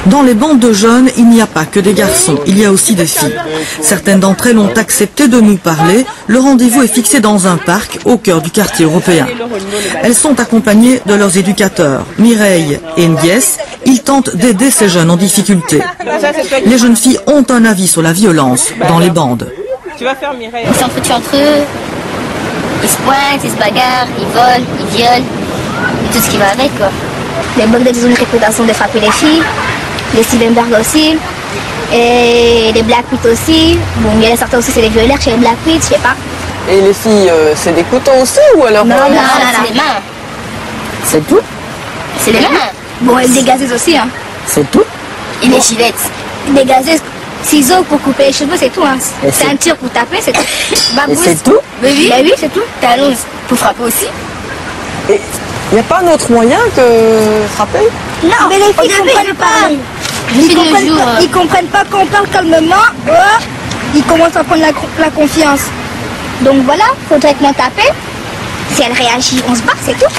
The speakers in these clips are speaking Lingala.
Dans les bandes de jeunes, il n'y a pas que des garçons, il y a aussi des filles. Certaines d'entre elles ont accepté de nous parler. Le rendez-vous est fixé dans un parc au cœur du quartier européen. Elles sont accompagnées de leurs éducateurs, Mireille et Ngies. Ils tentent d'aider ces jeunes en difficulté. Les jeunes filles ont un avis sur la violence dans les bandes. Tu vas faire Mireille. Ils s'entretuent entre eux, ils se pointent, ils se bagarrent, ils volent, ils violent, et tout ce qui va avec quoi. Les Bogdans, ils ont une réputation de frapper les filles. Les Stevenberg aussi, et les Blackpit aussi. Bon, il y en a certains aussi, c'est les violeurs chez les Blackpit, je sais pas. Et les filles, c'est des couteaux aussi ou alors? Non, c'est les mains. C'est tout? C'est les mains. Bon, et des gazeuses aussi, hein. C'est tout? Et les gilettes. Des gazeuses, ciseaux pour couper les cheveux, c'est tout, hein. Ceinture pour taper, c'est tout. Babousse. C'est tout? Oui, c'est tout. Talons pour frapper aussi. Et il n'y a pas un autre moyen que frapper? Non, mais les filles ne comprennent pas. Ils comprennent pas quand on parle calmement, ils commencent à prendre la confiance. Donc voilà, faut directement taper. Si elle réagit, on se bat, c'est tout.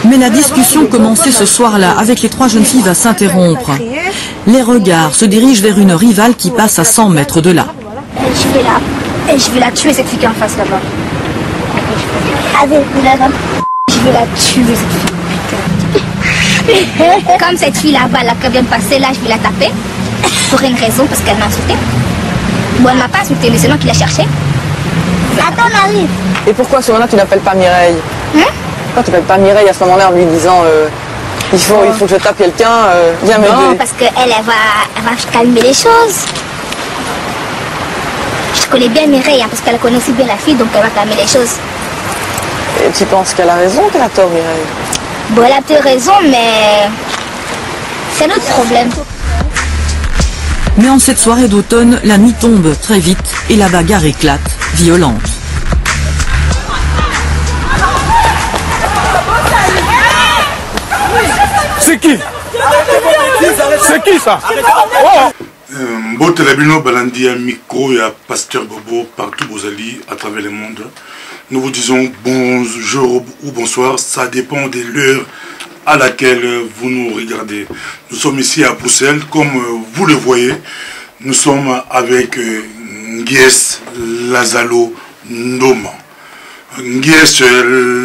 Mais la discussion commencée ce soir-là avec les trois jeunes filles va s'interrompre. Les regards se dirigent vers une rivale qui passe à 100 mètres de là. Je vais la tuer cette fille qui est en face là-bas. Je vais la tuer cette fille. Comme cette fille là-bas, qui vient de passer là, je vais la taper. Pour une raison, parce qu'elle m'a insulté. Bon, elle m'a pas insulté, mais c'est moi qui l'ai cherché. Attends, on arrive. Et pourquoi à ce moment-là tu l'appelles pas Mireille? Pourquoi tu l'appelles pas Mireille à ce moment-là en lui disant il faut que je tape quelqu'un, viens m'aider? Non, parce qu'elle, elle va calmer les choses. Je connais bien Mireille, hein, parce qu'elle connaît aussi bien la fille, donc elle va calmer les choses. Et tu penses qu'elle a raison ou qu'elle a tort, Mireille? Bon, elle a peut-être raison, mais c'est notre problème. Mais en cette soirée d'automne, la nuit tombe très vite et la bagarre éclate, violente. C'est qui? C'est qui ça? Mbote Labino Balandi à micro et à Pasteur Bobo partout vous allez à travers le monde. Nous vous disons bonjour ou bonsoir, ça dépend de l'heure à laquelle vous nous regardez. Nous sommes ici à Bruxelles, comme vous le voyez, nous sommes avec Ngies Lazalo Ndoma. Ngies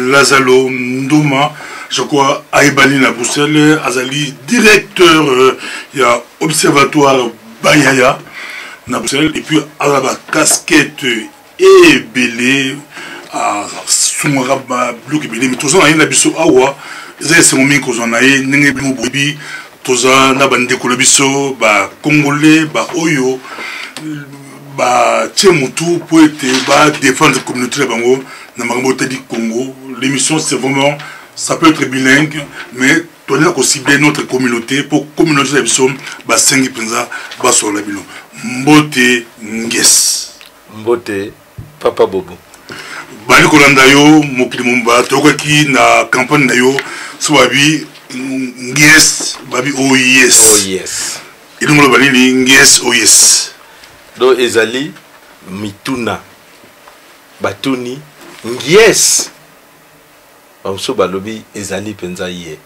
Lazalo Ndoma, je crois, à Ebali à Bruxelles, Azali, directeur, il y a Observatoire Bayaya, à Bruxelles, et puis à la casquette et belé, à Soumaraba, bloc et belé, mais tout ça, il y a un awa, c'est un moment qu'on a eu, n'engagez plus, tout ça, n'a pas de colobiso, bah, congolais, bah, oyo, bah, tiemutu, pour être, bah, défendre la communauté de Bango, n'a pas dit Congo. L'émission, c'est vraiment, ça peut être bilingue, mais on a aussi bien notre communauté, pour la communauté de l'émission, bah, 5 pensa, bah, sur la bilo. Mbote Ngies. Mbote, Papa Bobo. Bali kolanda yo mokili mumba tokaki na campagne na yo swabi Ngies babi oh yes. Oh yes. Ilungo bali ni Ngies oh yes. Do ezali mituna batuni Ngies. Bamso balobi ezali penza ye.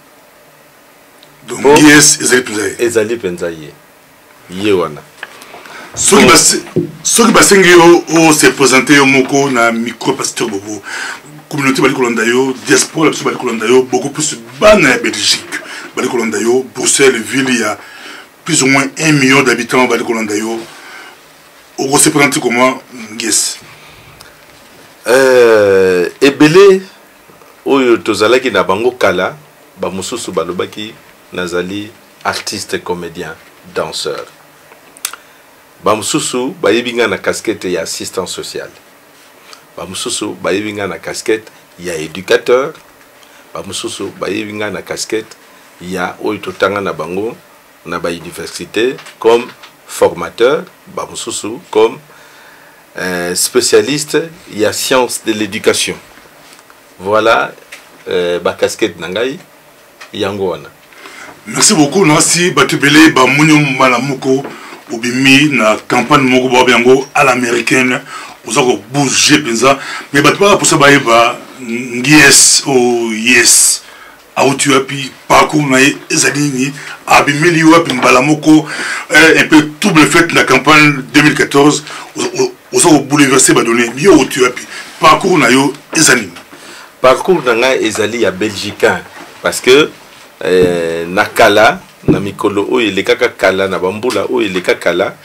Donc Ngies ezali penza ye. Ezali penza ye. Ye wana. Ceux qui basengi au se présenter au moko na micro Pasteur Bobo communauté bali kolanda yo diaspora bali kolanda yo beaucoup plus bana ya Belgique bali kolanda yo Bruxelles ville il y a plus ou moins 1 million d'habitants bali kolanda yo on se présente comment Ngies ebele oyo tozalaki na bango kala ba mususu balobaki nazali artiste comédien danseur. Bamsusu bayebinga na casquette ya assistant social. Bamsusu bayebinga na casquette ya éducateur. Bamsusu bayebinga na casquette ya oyo totanga na bango na ba université comme formateur. Bamsusu comme spécialiste ya sciences de l'éducation. Voilà ba casquette nangai yango wana. Merci beaucoup Nancy Batubele ba munyo malamuko obimi na campagne moko ba biango à l'américaine ozako bouger penza mais batwa pour ça ba Ngies oh yes auti wapi parcours na ezalini abimeli wapi mbalamoko un peu double fête la campagne 2014 au bouleversé ba donner yo auti wapi parcours na yo ezalini parcours nanga ezali ya belgicain parce que nakala na mikolo oyo elekaka kala na bambula oyo elekaka kala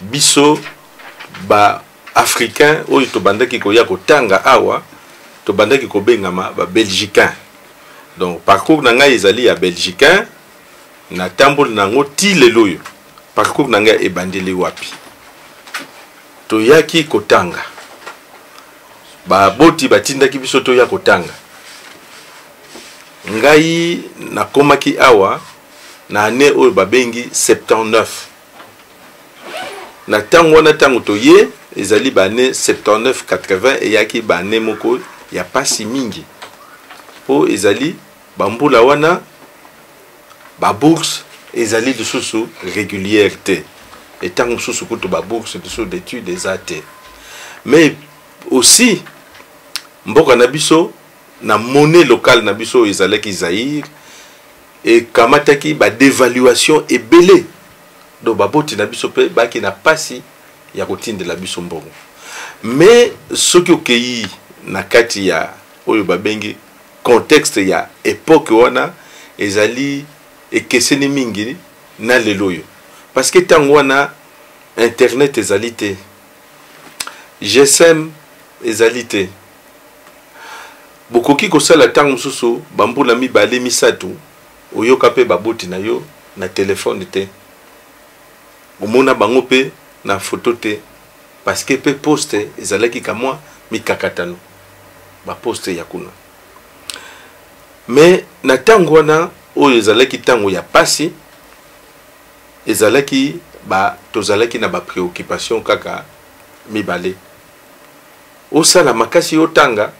biso ba africain oyo tobandaki koya kotanga awa tobandaki kobengama ba belgicain. Donc parcours nanga ezali ya belgicain na tambol nango ti lelo yo parcours nanga ebandeli wapi toyaki kotanga ba boti batindaki biso toya kotanga ngai nakomaki awa na ane oyo babengi 79 na tango wana tango toye ezali bane 79 80 eyaki bane moko ya pasi mingi po ezali bambula wana ba bourse ezali lisusu régulière te etango susu kutu ba bourse lisusu d'études eza te mais aussi mboka na biso na monnaie locale na biso ezalaki Zaïre et kamataki ba dévaluation ebele do baboti na biso pe baki na pasi ya kotindela biso mbongo mais soki okei na kati ya oyo babengi contexte ya époque wana ezali ekeseni mingi na lelo yo parce que tango wana internet ezali te GSM ezali te bokoki kosala tango mosusu bambula mibale misatu oyoka pe baboti na yo na telefone te omona bango pe na photo te parce que pe poste ezalaki kamwa mikakatano ba poste ya kuna mais na tango wana oyo ezalaki tango ya pasi ezalaki ba tozalaki na ba préoccupation kaka mibale osala makasi otanga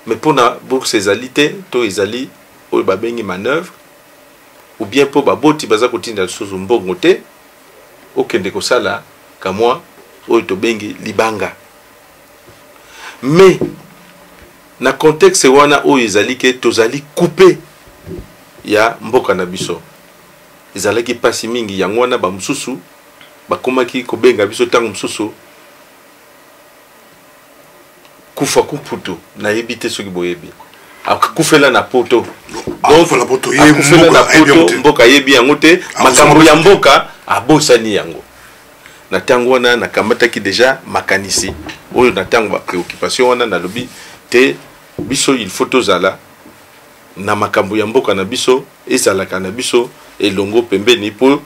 mais pona bourse ezali te to ezali oyo babengi manœuvre ou bien po baboti baza kotinda lisusu mbongo te okende kosala kamwa oyo tobengi libanga mais na contexte wana oyo ezali ke tozali coupé ya mboka na biso ezalaki pasi mingi yango wana bamususu bakomaki kobenga biso tango mususu kufa kuputu na yebi te soki boyebi akufela na poto donc la poto akufela na poto mboka yebi yango te makambo ya mboka abosani yango na tango wana nakamataki déjà makanisi oyo na tango ba préoccupation wana na lobi te biso il faut tozala na makambo ya mboka na biso ezalaka na biso elongo pembeni po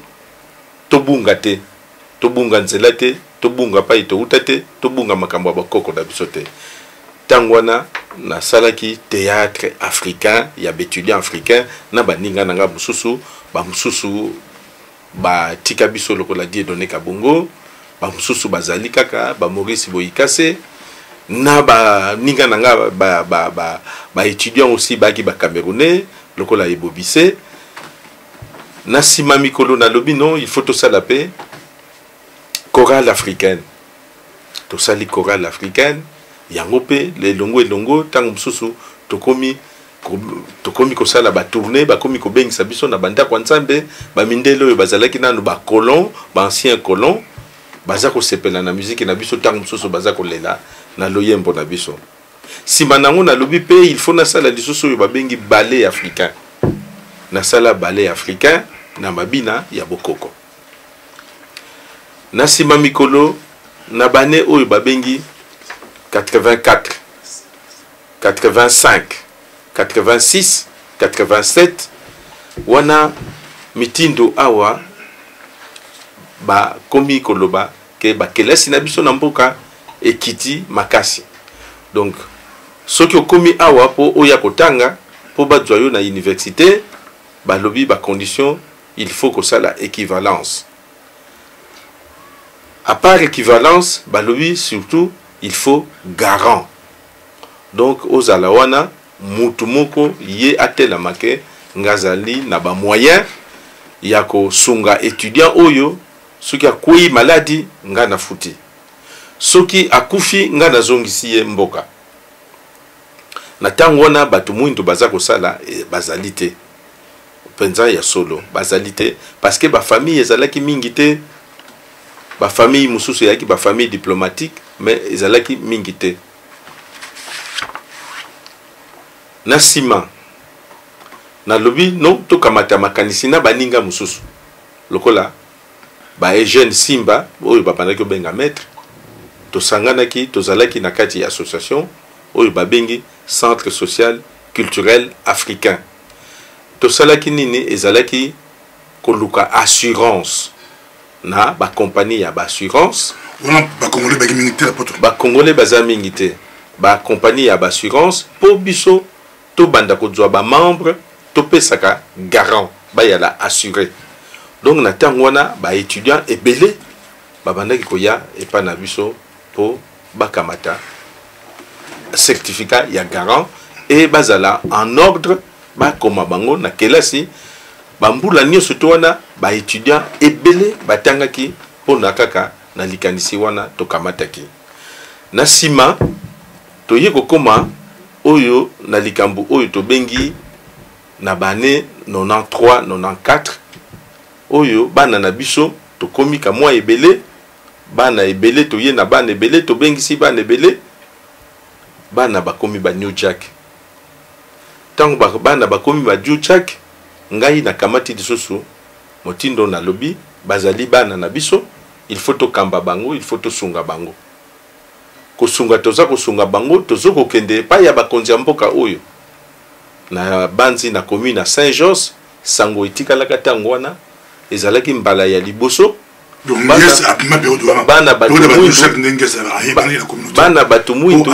tobunga te tobunga nzela te tobunga pa itouta te tobunga makambo ya bakoko na biso te tango wana nasalaki théâtre africain ya bétudiant africain na baninga nanga mususu ba mususu ba tika biso lokola Dieudonné Kabongo ba mususu bazali kaka ba Maurice Boyikase na ba ninga nanga ba étudiant aussi baki ba Camerounais lokola Ebobise na sima mikolo na lobi non il faut to sala pe chorale africaine to sali chorale africaine yango pe le longo tango mususu tokomi kosala ba tourner bakomi ko bengisa biso na banda kwa nzambe ba mindelo yo bazalaki nanu ba colon ba ancien colon baza ko sepela na musique na biso tango mususu baza ko lela na loyembo na biso sima nango na lobi pe il faut na sala lisusu yo babengi ballet africain na sala ballet africain na mabina ya bokoko na sima mikolo na bane oyo babengi 84 85 86 87 wana mitindo awa ba komi koloba ke ba kelasi na biso na mboka ekiti makasi donc soki okomi awa po oya kotanga po bazwa yo na université ba lobi ba condition il faut que ça la équivalence à part équivalence ba lobi surtout il faut garant donc aux alawana mutu moko ye atela make ngazali na ba moyen ya ko sunga étudiant oyo soki akui maladie nga na futi soki akufi nga na zongisi ye mboka na tango wana bato mwindu baza kosala bazali te penza ya solo bazali te parce que ba famille ezalaki mingi te ba famille mususu yaki ba famille diplomatique mais ezalaki mingi te na sima na lobi no to kamata makanisi na baninga mususu lokola ba Eugène Simba oyo babandaki benga maître to sanganaki to zalaki na kati ya association oyo babengi centre social culturel africain to salaki nini ezalaki koluka assurance na ba compagnie ya ba assurance ba congolais ba mingi te ba congolais baza mingi te ba compagnie ya ba assurance po biso to banda ko zwa ba membre to pesaka garant ba ya la assurer donc na tango wana ba étudiant ebele ba bandaki ko ya epa na biso po bakamata certificat ya garant et bazala en ordre ba koma bango na kelasi bambula nyonso to wana ba étudiant ebele batangaki pona kaka na likanisi wana to kamataki na sima to ye kokoma oyo na likambu oyo to bengi na bane 93 94 oyo bana na biso to komika mwa ebele bana ebele to ye na bana ebele to bengi si bana ebele bana bakomi ba New Jack tango bana bakomi ba New Jack ngai na kamati lisusu motindo na lobi bazali bana na biso il faut to kamba bango il faut to sunga bango kosunga toza kosunga bango tozo kokende pa ya bakonzi ya mboka oyo na banzi na commune na Saint-Jos sango etikalaka tango wana ezalaki mbala ya liboso bana bato mwindu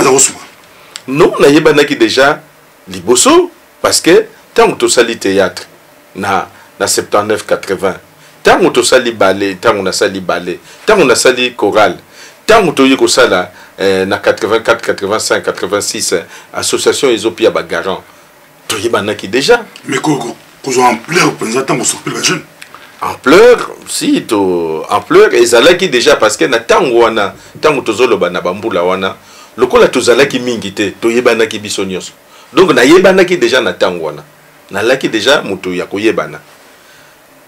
non na yebanaki déjà liboso parce que tango to sali théâtre na 79 80 tango to sali ballet tango na sali ballet tango na sali chorale tango to yiko sala na 84 85 86 association ezopia ba garant to yebanaki déjà mais ko en pleurs présentant au surpris la jeune ampleur si to ampleur ezalaki déjà parce que na tango wana tango tozoloba na bambula wana lokola tozalaki mingi te toyebanaki biso nyonso donc na yebanaki déjà na tango wana na laki déjà mutu ya koyebana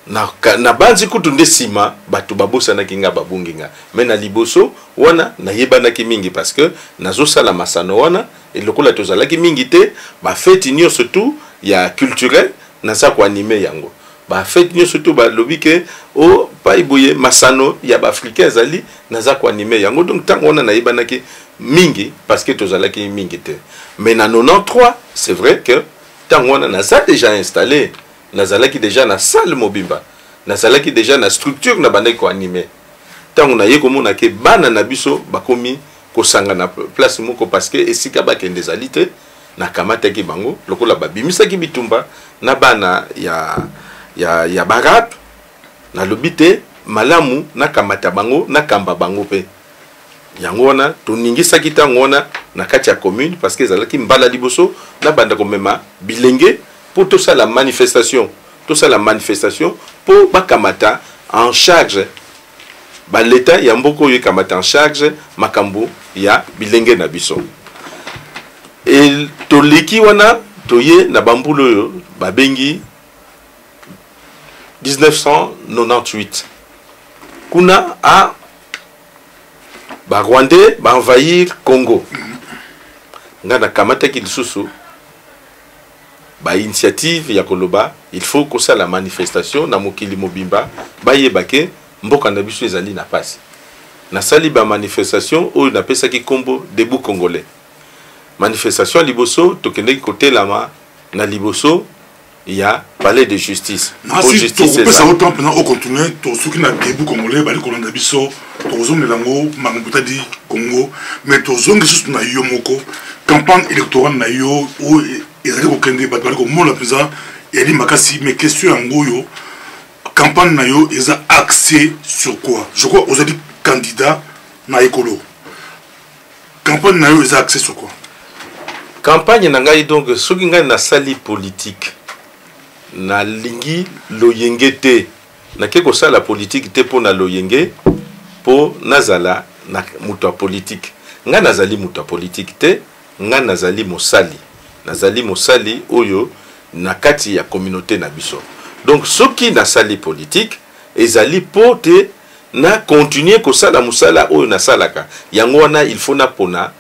na banzi kutu nde sima bato babosanaki nga babungi nga mais na liboso wana na yebanaki mingi parce que nazosala masano wana et lokola tozalaki mingi te ba fête nyonso tout ya culturel naza ko animer yango ba fête nyonso tout ba lobi ke o pa iboye masano ya ba africain zali naza ko animer yango donc tango wana na yebanaki mingi parce que tozalaki mingi te mais na 93 c'est vrai que tango wana naza déjà installé nazalaki déjà na salle mobimba nazalaki déjà na structure na bandaki ko animer tango na ye komona ke bana na biso bakomi kosanga na place moko parce que esika bakende ezali te na kamataki bango lokola babimisaki bitumba na bana ya barab na lobite malamu na kamata bango na kamba bango pe yango wana toningisaki tango wana na kati ya commune parce que ezalaki mbala liboso na banda komema bilenge pour tout ça la manifestation pour bakamata en charge ba l'état ya mboko yo kamata en charge makambo ya bilenge na biso et toleki wana toye na bambulo yo babengi 1998 kuna a ba Rwandais ba envahir Congo ngana kamata ki lisusu ba initiative ya koloba il faut que ça la manifestation na mokili mobimba ba yebake mboka na biso ezali na pasi na sali ba manifestation oyo na pesa ki kombo debout congolais manifestation liboso tokende kotelama na liboso il y a palais de justice justice ça autant pendant au continuer to soki na debout congolais bali kolanda biso to zongelango manguta di Congo mais to zongi susu na yo moko campagne électorale na yo ou ezali kokende bato bali komona mpenza yali makasi mais question yango yo campagne na yo eza axé sur quoi je crois vous avez dit candidat na écolo campagne na yo eza axé sur quoi campagne na ngai donc soki ngai na sali politique na lingi loyenge te na ke kosala politique te po na loyenge po nazala na mutu ya politique nga nazali mutu ya politique te nga nazali mosali nazali mosali oyo na kati ya communauté na biso. Donc soki nasali politique ezali pote na continuer kosala musala oyo nasalaka. Yango wana il faut na pona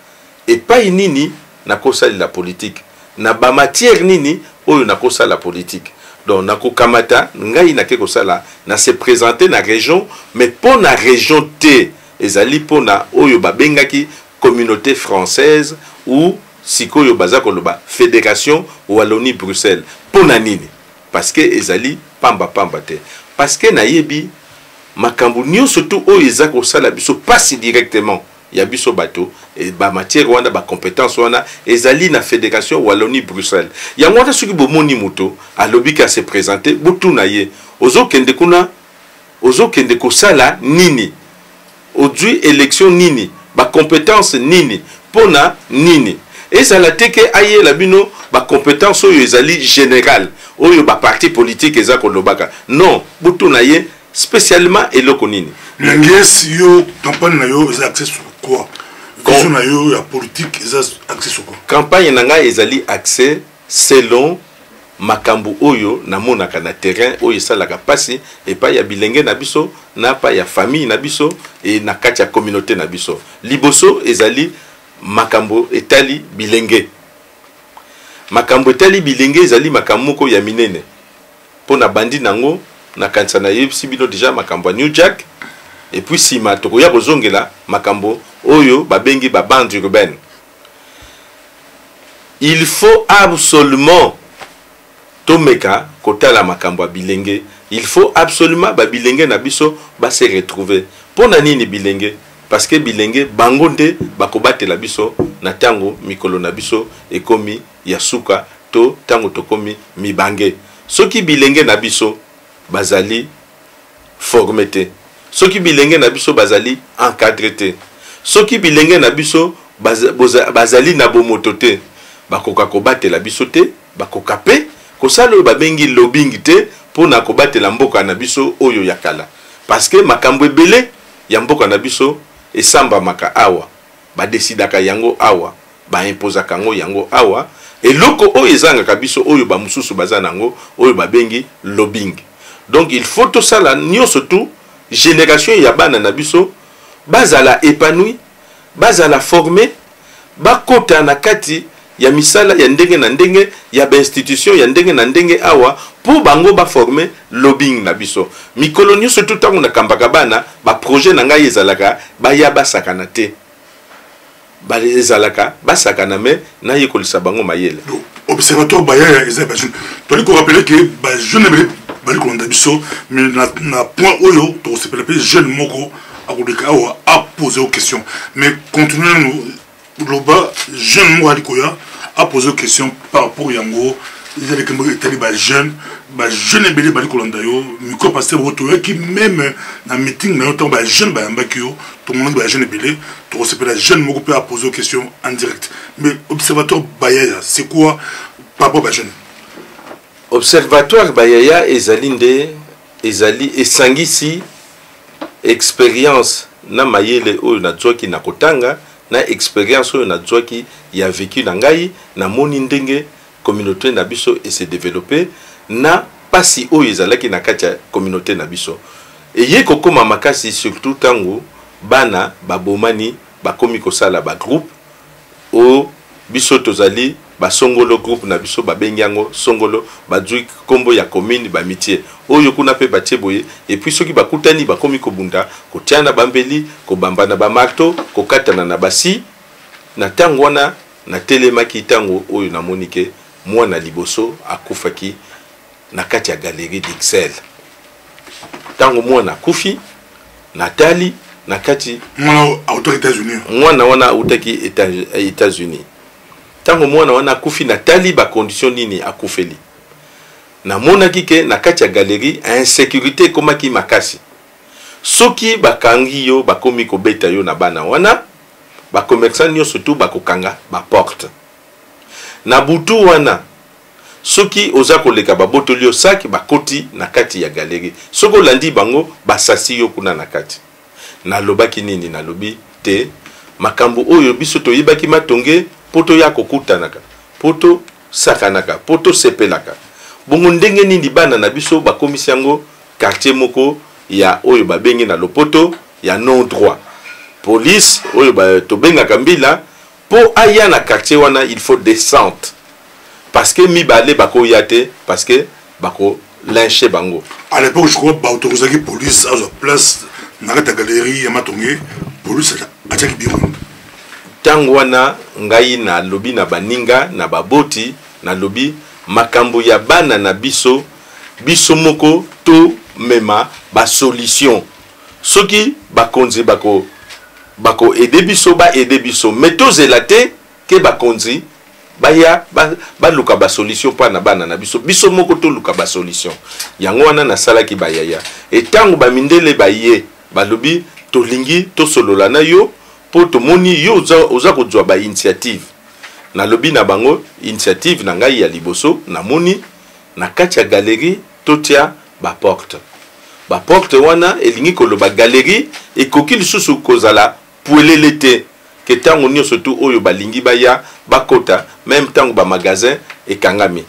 epai nini na kosali la politique. Na ba matière nini oyo na kosala politique. Donc na kokamata ngai na ke kosala na se présenter na région mais pour na région T ezali pona oyo babengaki communauté française ou sikoyo baza koloba fédération Wallonie-Bruxelles. Pona nini? Parce que ezali pamba te. Parce que nayebi makambu nyo surtout oyo eza kosala biso passe directement ya biso bato et ba matière wana ba compétence wana ezali na fédération Wallonie-Bruxelles. Yango wana soki bomoni moto alobi ka se présenter butu na ye ozokende kuna ozokende kosala nini odui élection nini ba compétence nini pona nini ezala teke aye la bino ba compétence oyo ezali général oyo ba parti politique eza kolobaka non butu na ye spécialement eloko nini l'anglais yo campagne na yo eza accès sur quoi vision na yo ya politique eza accès sur quoi campagne nanga ezali accès selon makambu oyo namonaka na terrain oyo esalaka pasi epa ya bilenge na biso na pa ya famille na biso et na kati ya communauté na biso liboso ezali makambo etali bilenge makambo etali bilenge ezali makambo moko ya minene pona bandi nango na kanisa na yebisi bino déjà makambo New Jack et puis sima tokoya kozongela makambo oyo babengi ba bande urbaine. Il faut absolument tomeka kotala makambo bilenge. Il faut absolument ba bilenge na biso ba se retrouver. Pona nini bilenge? Parce que bilenge bangonde bakobate la biso na tango mikolo na biso ekomi yasuka to tango tokomi mibange. Soki bilenge na biso bazali formé. Soki bilenge na biso bazali encadré. Soki bilenge na biso bazali na bomotote bakoka kobate la biso te bakoka pe kosalo babengi lobbying te pona kobate la mboka na biso oyo yakala parce que makambo ebele ya mboka na biso esamba maka awa ba decidaka yango awa ba imposaka yango awa eloko oyo ezanga biso oyo ba mususu bazanango oyo babengi lobbying. Donc il faut tout ça là nyonso tout génération ya bana na biso bazala épanoui bazala formé bakota na kati ya misala ya ndenge na ndenge ya ba institution ya ndenge na ndenge awa pour bango ba former lobbying na biso mikolo nyonso tout tango na kambaka bana ba projet na ngai ezalaka ba ya basakana te ba ezalaka basakana me na yekolisa bango mayele observatoire baya eza ba jeune to li ko rappeler que ba jeune bali kolanda biso mais na point oyo to se pele jeune moko akodeka awa a poser aux questions mais continuons le bas jeune moko alikoya a poser aux questions par rapport yango il y a des tali ba jeune ebele bali kolanda yo miko pasteur boto qui même na meeting na yo ba jeune ba yambaki yo to monde ba jeune ebele to se pele jeune moko peut poser aux questions en direct mais observatoire bayaya c'est quoi par rapport ba jeune observatoire bayaya ezali esangisi expérience na mayele oyo na tsoki na kotanga na expérience oyo na tsoki ya vécu na ngai na moni ndenge communauté na biso et se développer na pasi oyo ezalaki na kati ya communauté na biso eye kokoma makasi surtout tango bana babomani bakomi kosala ba groupe o biso tozali basongolo groupe na biso babengi yango songolo badui kombo ya commune ba mitié oyo kuna pe batie boye et puis soki bakutani bakomi kobunda kotiana bambeli kobambana ba marto kokatana na basi na tango wana na telemaki tango oyo na monike mwana liboso akufaki na kati ya galerie d'Ixelles tango mwana kufi Natali na kati mwana auto États-Unis mwana wana utaki États-Unis tango mwana wana kufi Natali ba condition nini akufeli na mona kike na kati ya galerie insécurité komaki makasi soki bakangi yo bakomi kobeta yo na bana wana ba commerçant nyo surtout bakokanga ba porte na butu wana soki oza koleka babotoli yo saki bakoti na kati ya galerie soko landi bango basasi yo kuna na kati na lobaki nini na lobi te makambo oyo biso toyebaki matonge poto ya kokutanaka poto sakanaka po tosepelaka bongo ndenge nini bana na biso bakomisi yango quartier moko ya oyo babengi na lopoto ya non droit police oyo tobengaka mbila po aya na quartier wana il faut descente parce que mibale bakoya te parce que bako lyncher bango. À l'époque je crois autorisé que police a place na la galerie ya Matonge police a taki biro tango wana ngai na lobi na baninga na baboti na lobi makambo ya bana na biso moko to mema ba solution soki bakonzi bako aider biso ba aider biso metozela te ke bakonzi baya ba luka ba solution pa na bana na biso moko to luka ba solution yango wana na sala ki bayaya etango ba mindele baye balobi tolingi to solola na yo po to moni yo oza kozwa ba initiative na lobi na bango initiative na ngai ya liboso na moni na kati ya galerie totia ba porte wana elingi koloba galerie ekoki lisusu kozala puelele te ke tango nyonso tu oyo balingi baya bakota même tango ba magasin ekangami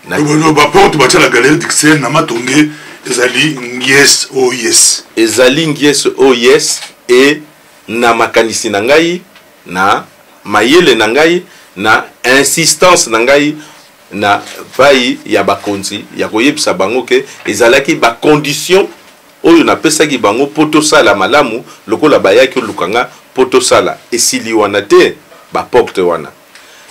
na ba porte batia la galerie d'Ixelles na Matonge ezali yes oh yes et na makanisi na ngai na mayele na ngai na insistance na ngai na pai ya bakonzi ya koyebisa bango ke ezalaki ba condition oyo na pesaki bango poto sala malamu lokola bayaki lukanga poto sala esili wana te ba porte wana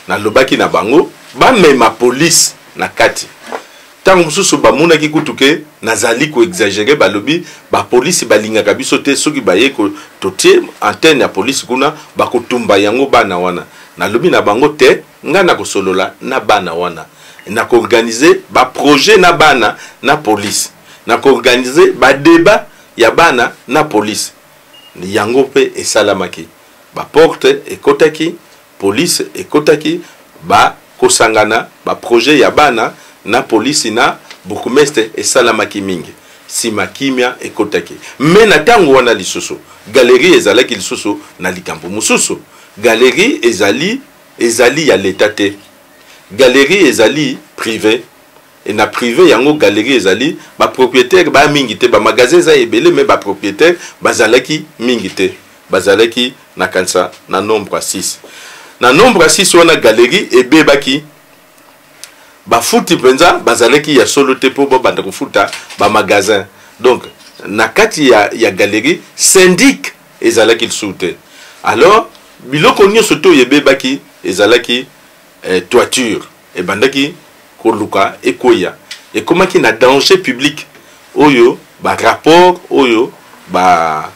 na lobaki na bango ba mema police na kati tango mususu bamuna ki kutuke nazali ko exagérer balobi ba police balingaka biso te soki baye ko totie antenne ya police kuna bakotumba yango bana wana na lobi na bango te ngana ko solola na bana wana na ko organiser ba projet na bana na police na ko organiser ba débat ya bana na police yango pe esalamaki ba porte ekotaki police ekotaki ba kosangana ba projet ya bana na police na bourgmestre esalamaki mingi sima kimia ekotaki mais na tango wana lisusu galerie ezalaki lisusu na likambo mususu galerie ezali ya l'état te galerie ezali privé et na privé yango galerie ezali ba propriétaire ba mingi te ba magasin za ebele mais ba propriétaire bazalaki mingi te bazalaki na kansa na nombre 6 na nombre 6 wana galerie ebebaki bafuti penza bazalaki ya solo te po banda kofuta ba magasin donc na kati ya galerie syndic ezalaki soute alors biloko nyonso to yebebaki ezalaki toiture e bandaki koluka ekoya ekomaki na danger public oyo ba rapport oyo ba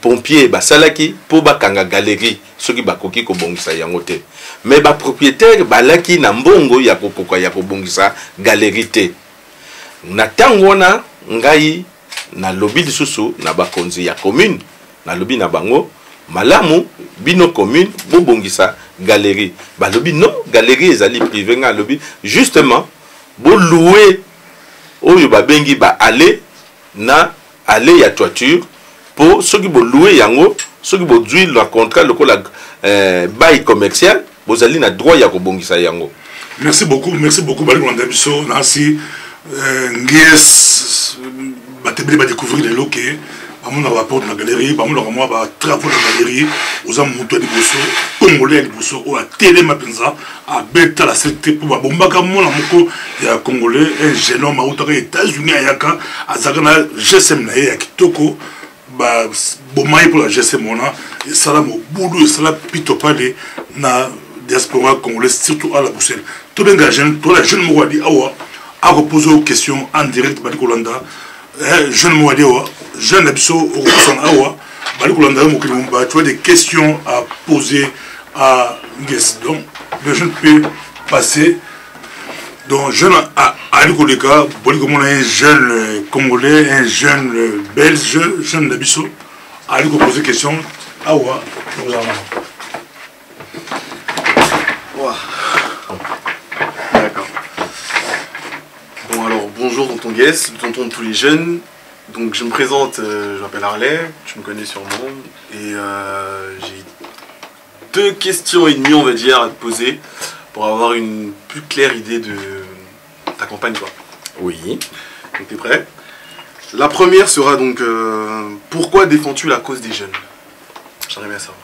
pompier basalaki po bakanga galerie soki bakoki kobongisa yango te mais ba propriétaire balaki na mbongo ya kokoka ya kobongisa galerie te na tango wana ngai na lobi lisusu na bakonzi ya commune na lobi na bango malamu bino commune bobongisa galerie balobi non galerie ezali privé nga lobi justement bo louer oyo babengi ba aller na aller ya toiture po soki bo louer yango soki bo dui le contrat lokola bail commercial bozali na droit ya kobongisa yango. Merci beaucoup bali kolanda biso nasi ngies batebeli ba découvrir les loquets amona rapport na galerie bamona moi ba travaux na galerie oza mutu di boso congolais di boso o télé mapenza a beta la secte pour bombaka mona moko ya congolais un jeune homme auto aux États-Unis ayaka azakana GSM na ya kitoko ba bomai pour la GSM ona et salamo boulou et sala pito pale na diaspora congolaise surtout à la Bruxelles tout benga jeune tout la jeune mo di awa a reposer aux questions en direct bali kolanda jeune mo di awa jeune abiso au son awa bali kolanda mo kilomba tu as des questions à poser à Ngues donc le jeune peut passer donc jeune à Alikoleka bali comme on a un jeune congolais un jeune belge jeune abiso à lui poser question awa nous allons. D'accord. Bon alors bonjour tonton Guess, tonton de tous les jeunes. Donc je me présente, je m'appelle Harley, tu me connais sûrement. Et j'ai 2 questions et demie on va dire à te poser. pour avoir une plus claire idée de ta campagne, quoi. Oui. Donc t'es prêt? La première sera donc pourquoi défends-tu la cause des jeunes? J'aimerais bien savoir.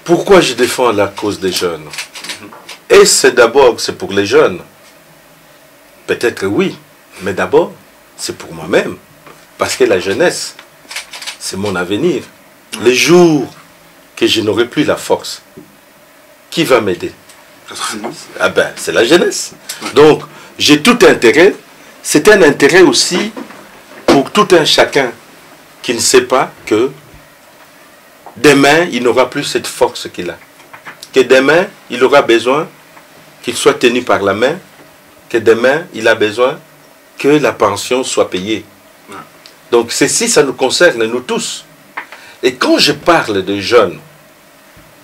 Pourquoi je défends la cause des jeunes? Et c'est d'abord, c'est pour les jeunes. Peut-être oui, mais d'abord, c'est pour moi-même. Parce que la jeunesse, c'est mon avenir. Les jours que je n'aurai plus la force, qui va m'aider? Ah ben, c'est la jeunesse. Donc, j'ai tout intérêt. C'est un intérêt aussi pour tout un chacun qui ne sait pas que demain, il n'aura plus cette force qu'il a. Que demain, il aura besoin qu'il soit tenu par la main. Que demain, il a besoin que la pension soit payée. Donc, ceci, ça nous concerne, nous tous. Et quand je parle de jeunes,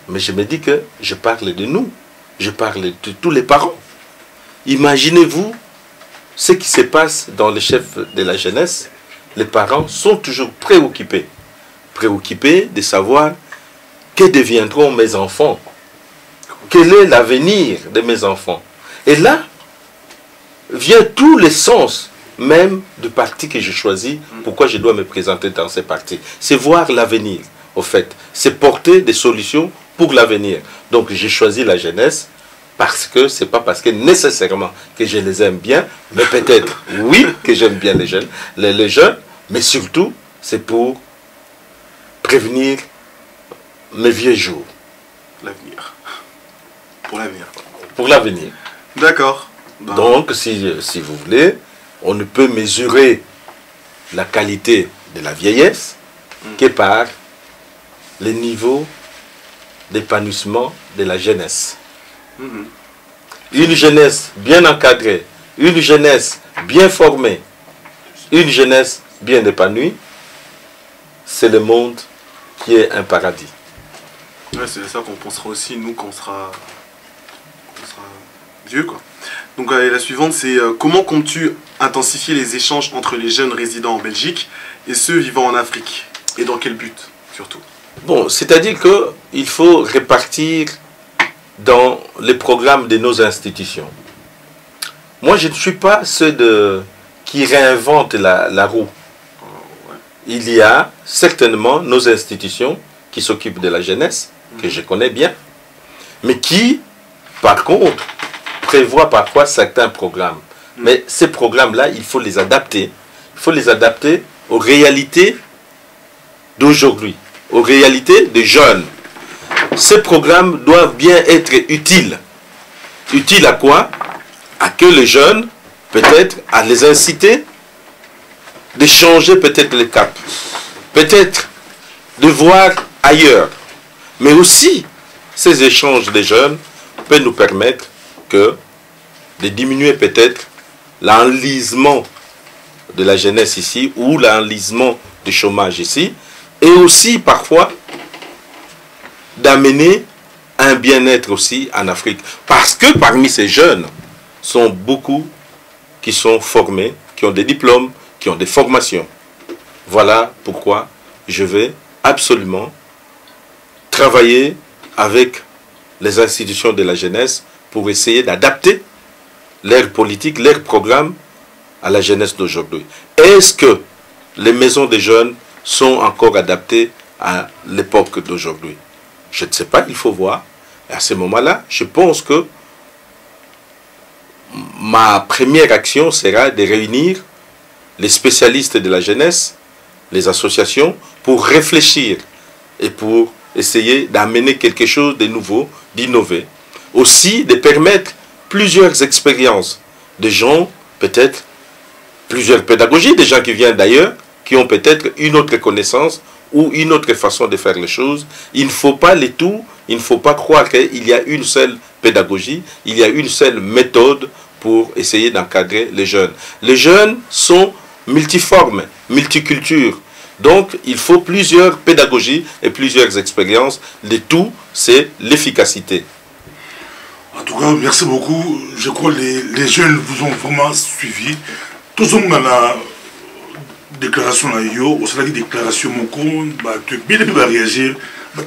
mais je me dis que je parle de nous. Je parle de tous les parents. Imaginez-vous ce qui se passe dans le chef de la jeunesse. Les parents sont toujours préoccupés. Préoccupés de savoir que deviendront mes enfants. Quel est l'avenir de mes enfants? Et là, vient tout le sens même du parti que je choisis. Pourquoi je dois me présenter dans ces partis? C'est voir l'avenir, au fait. C'est porter des solutions pour l'avenir. Donc j'ai choisi la jeunesse parce que c'est pas parce que nécessairement que je les aime bien, mais peut-être oui que j'aime bien les jeunes, mais surtout c'est pour prévenir mes vieux jours. L'avenir. Pour l'avenir. Pour l'avenir. D'accord. Donc si vous voulez, on ne peut mesurer la qualité de la vieillesse que par le niveau d'épanouissement de la jeunesse. Une jeunesse bien encadrée, une jeunesse bien formée, une jeunesse bien épanouie, c'est le monde qui est un paradis. Ouais, c'est ça qu'on pensera aussi, nous, quand on sera vieux, quoi. Donc la suivante, c'est comment comptes-tu intensifier les échanges entre les jeunes résidents en Belgique et ceux vivant en Afrique? Et dans quel but, surtout? Bon, c'est-à-dire qu'il faut répartir dans les programmes de nos institutions. Moi, je ne suis pas ceux qui réinventent la roue. Il y a certainement nos institutions qui s'occupent de la jeunesse, que je connais bien, mais qui, par contre, prévoient parfois certains programmes. Mais ces programmes-là, il faut les adapter. Il faut les adapter aux réalités d'aujourd'hui, aux réalités des jeunes. Ces programmes doivent bien être utiles. Utiles à quoi? À que les jeunes, peut-être, à les inciter de changer peut-être le cap. Peut-être de voir ailleurs. Mais aussi, ces échanges des jeunes peuvent nous permettre de diminuer peut-être l'enlisement de la jeunesse ici ou l'enlisement du chômage ici. Et aussi, parfois, d'amener un bien-être aussi en Afrique. Parce que parmi ces jeunes, sont beaucoup qui sont formés, qui ont des diplômes, qui ont des formations. Voilà pourquoi je vais absolument travailler avec les institutions de la jeunesse pour essayer d'adapter leur politique, leur programme à la jeunesse d'aujourd'hui. Est-ce que les maisons des jeunes sont encore adaptées à l'époque d'aujourd'hui? Je ne sais pas, il faut voir. Et à ce moment-là, je pense que ma première action sera de réunir les spécialistes de la jeunesse, les associations, pour réfléchir et pour essayer d'amener quelque chose de nouveau, d'innover. Aussi, de permettre plusieurs expériences de gens, peut-être plusieurs pédagogies, des gens qui viennent d'ailleurs, qui ont peut-être une autre connaissance ou une autre façon de faire les choses. Il ne faut pas les tout, il ne faut pas croire qu'il y a une seule pédagogie, il y a une seule méthode pour essayer d'encadrer les jeunes. Les jeunes sont multiformes, multicultures. Donc, il faut plusieurs pédagogies et plusieurs expériences. Le tout, c'est l'efficacité. En tout cas, merci beaucoup. Je crois que les jeunes vous ont vraiment suivi. Tous les gens la déclaration là, au sein de la déclaration, tu es bien réagir,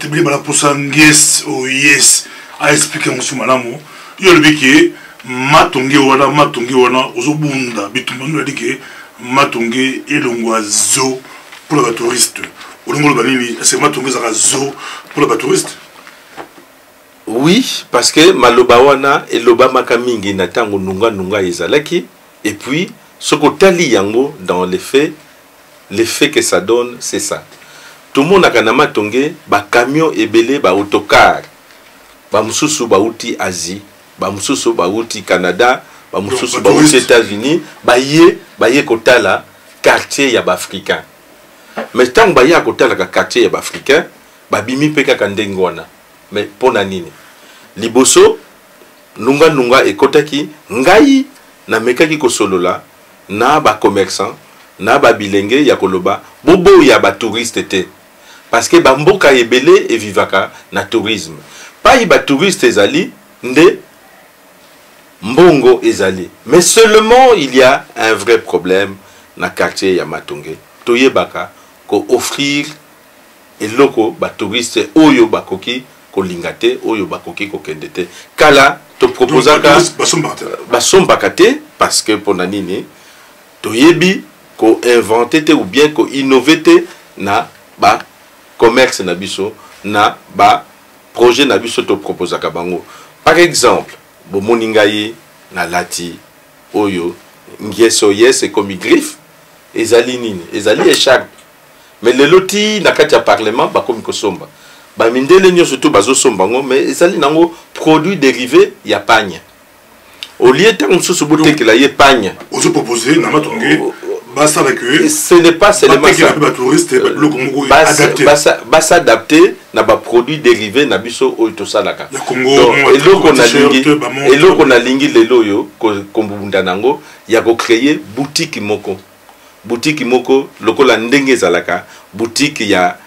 tu es bien pour ça, yes ou yes, à expliquer monsieur madame. yo le biki matonge wana ozobunda bitumba no dike matonge elongwa zo pour les touristes olongolo banini c'est matonge za zo pour les touristes. Oui, parce que maloba wana eloba makamingi na tango nunga ezalaki et puis ce kotali yango dans l'effet que ça donne c'est ça. Tout le monde a kanama tonge ba camion ebele ba autocar ba mususu ba uti Asie ba mususu ba uti Canada ba mususu ba uti États-Unis ba ye kotala quartier ya ba africain. Mais tant ba ya kotala ka quartier ya ba africain ba bimi peka kandengwana. Mais pona nini liboso nunga ekotaki ngai na mekaki kosolola na ba commerçant na ba bilenge ya koloba bobo ya ba touriste te parce que ba mboka ebele e vivaka na tourisme pas ba touriste ezali nde mbongo ezali mais seulement il y a un vrai problème na quartier ya Matonge toyebaka ko offrir eloko ba touriste oyo bakoki kolingate oyo bakoki kokendete kala to proposaka basombaka te parce que pona nini toyebi ko inventer te ou bien ko innover te na ba commerce na biso na ba projet na biso to proposaka bango. Par exemple bomoni ngai na lati oyo ngieso yes comme griffe ezali nini ezali écharpe mais le loti na kati ya parlement bakomi kosomba ba mindele nyo surtout bazo sombango mais ezali nango produit dérivé ya pagne au lieu de mususu bote que la ye pagne ozo proposer na Matonge basa avec eux ce n'est pas seulement ça ba s'adapter na ba produit dérivé na biso o to salaka eloko na lingi lelo yo ko mbunda nango ya ko créer boutique moko lokola ndenge zalaka boutique ya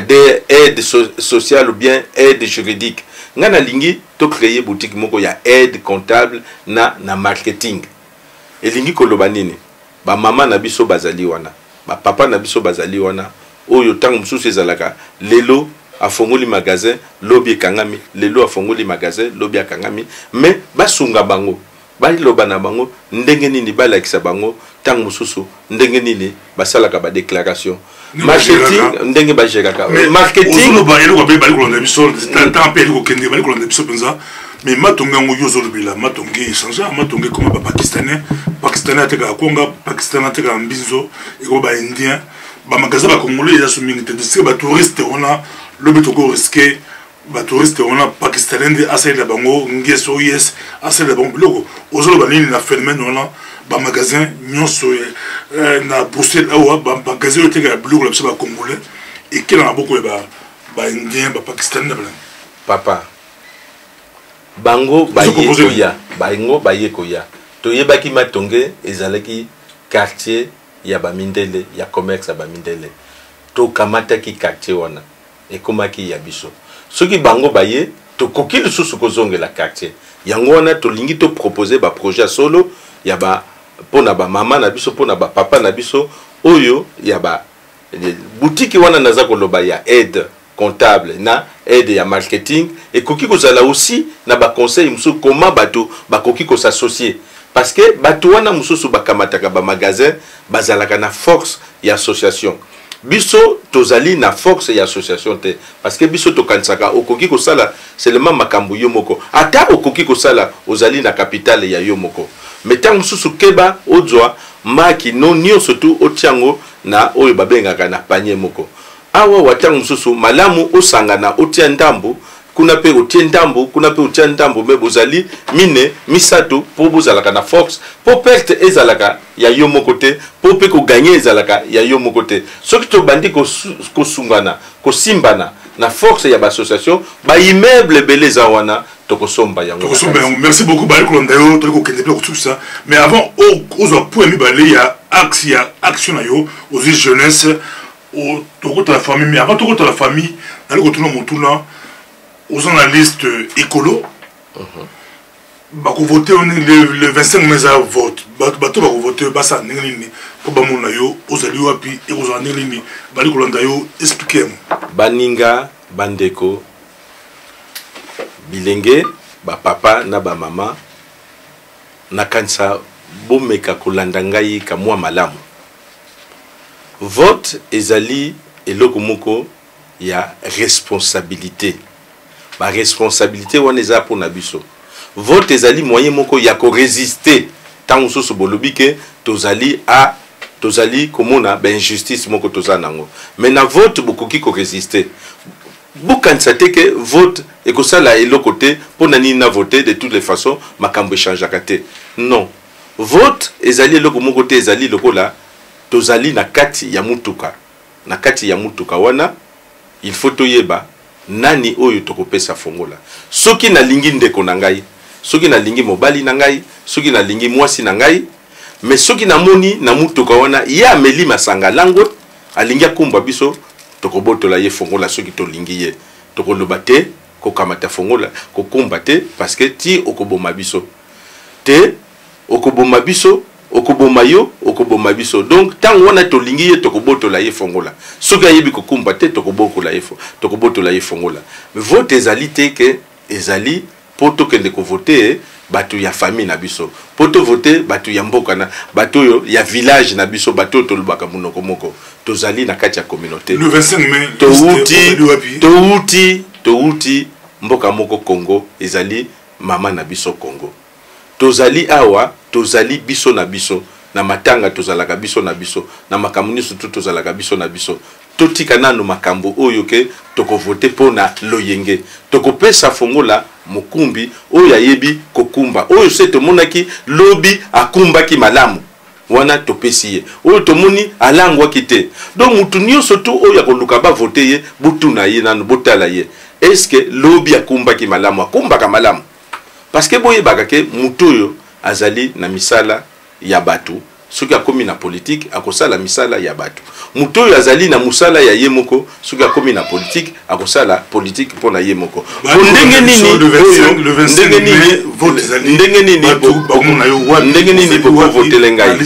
des aides sociales ou bien aides juridiques. Ngana lingi to créer boutique moko ya aide comptable na marketing. Et lingi koloba nini? Ba mama na biso bazali wana, ba papa na biso bazali wana. Oyo tango mususu ezalaka lelo afongoli magasin lobi kangami, lelo afongoli magasin lobi kangami, mais basunga bango. Baloba na bango ndenge nini balakisa bango tango mususu ndenge nini basalaka ba déclaration. Marketing ndenge ba geraka marketing no ba eloko ba kolonda biso tant pe eloko kende ba kolonda biso penza mais Matonge ngo yozo lobila Matonge change Matonge comme ba pakistanais ateka konga pakistanais ateka mbinzo eko ba indien ba magasin ba congolais ya sumingi te de ba touriste on a le but ko risquer ba touriste on a pakistanais asa la bango ngeso yes asa la bango loko ozo ba nini na phénomène on a ba magasin nyonso na Bruxelles awa ba magasin oteka ya bleu la biso ba congolais et qui na beaucoup ba indien ba pakistanais papa bango baye koya toyebaki Matonge ezalaki quartier ya ba mindele ya commerce ya ba mindele to kamata ki quartier wana ekomaki ya biso soki bango baye to koki lisusu kozongela quartier yango wana to lingi to proposer ba projet solo ya ba pona ba mama na biso pona ba papa na biso oyo ya ba boutique wana naza koloba ya aide comptable na aide ya marketing et koki kozala aussi na ba conseil musu comment bato bakoki ko s'associer parce que bato wana mususu bakamataka ba magasin bazalaka na force ya association biso tozali na force ya association te parce que biso tokanisaka okoki ko sala seulement makambo yo moko ata okoki ko sala ozali na capitale ya yo moko mais tant mususu keba ozwa maki non nio surtout otiango na oyo babengaka na panier moko awa watango mususu malamu osangana otia ndambo kuna pe otia ndambo me bozali mine misato po bozalaka na force po perte ezalaka ya yo moko te po pe ko gagner ezalaka ya yo moko te soki to bandi ko sungana ko simbana na force ya ba association ba immeuble beleza wana to ko somba yango merci beaucoup ba kolonda yo to ko kende tout ça mais avant ozo point mi balé ya action na yo aux jeunesse au la famille mais avant tout la famille dans le retour montuna aux journalistes écolo ba ko voter le 25 mai à vote ba to ba ko voter ba sa nini ko ba mona yo ozali wapi e ko zana nini ba li kolanda yo expliquer baninga bandeko bilenge ba papa na ba mama na kanisa bomeka kolanda ngai ka mwa malamu. Vote ezali eloko moko ya responsabilité. Ba responsabilité wana eza pour na biso. Vote ezali moyen moko ya ko résister tant soso bolobi ke tozali komona ba injustice moko tozanango. Mais na vote bokoki ko résister. Bokanisa te ke vote ekosala eloko te pona nini na voter de toutes les façons makambo changeaka te. Non. Vote ezali eloko moko te ezali lokola tozali na kati ya mutuka. Na kati ya mutuka wana il faut toyeba nani oyo tokopesa fongola. Soki na lingi ndeko na ngai, soki na lingi mobali na ngai, soki na lingi mwasi na ngai, mais soki na moni na mutuka wana ya ameli masanga lango alingi akumba biso tokobotola ye fongola soki to lingi ye. Tokoloba te kokamata fongola kokumba te parce que ti okoboma biso. Te okoboma biso okoboma yo okoboma biso. Donc tant wana to lingi ye tokobotola ye fongola. Soki ayebi kokumba te tokobotola ye fongola. Mais vote ezali te ke ezali poto kende ko voter batu ya famille na biso. Poto voter batu ya mboka na batu yo ya village na biso batu to lubaka munoko moko. Tozali na kati ya communauté. Le 25 mai touti mboka moko Congo ezali mama na biso Congo. Tozali awa tozali biso na biso na matanga tozalaka biso na biso na makamuni surtout tozalaka biso na biso. Totika nanu makambo oyo ke toko voter pona loyenge. Toko pesa fongola mokumbi oyo ayebi kokumba. Oyo se tomonaki lobi akumba ki malamu. Wana topesi ye. Oyo tomoni alangwa kite. Donc mutu nyonso tu oyo akoluka ba voter ye butu na ye nanu botala ye. Est-ce que lobi akumba ki malamu akumba ka malamu? Parce que boye bakake mutu oyo azali na misala ya batu. Soki akomi na politique akosala misala ya batu. Mutu oyo azali na musala ya ye moko soki akomi na politique akosala politique pona ye moko. Ndenge nini boko votele ngai.